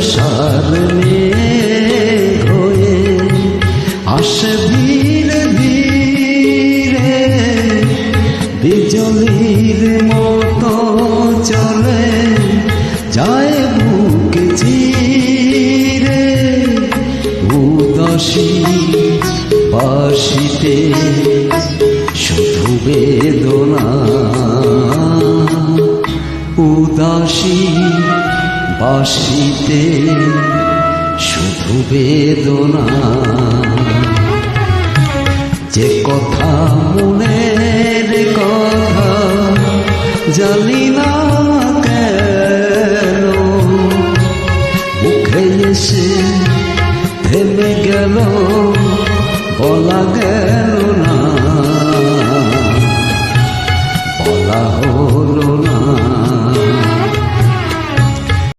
বর্ষার মেঘ হয়ে আসে ধীরে ধীরে, বিজলির মতো চলে যায় বুক চিরে। উদাসী বাসিতে শুধু বেদনা, উদাসী বাসিতে শুধু বেদনা। যে কথা মনের কথা জানি না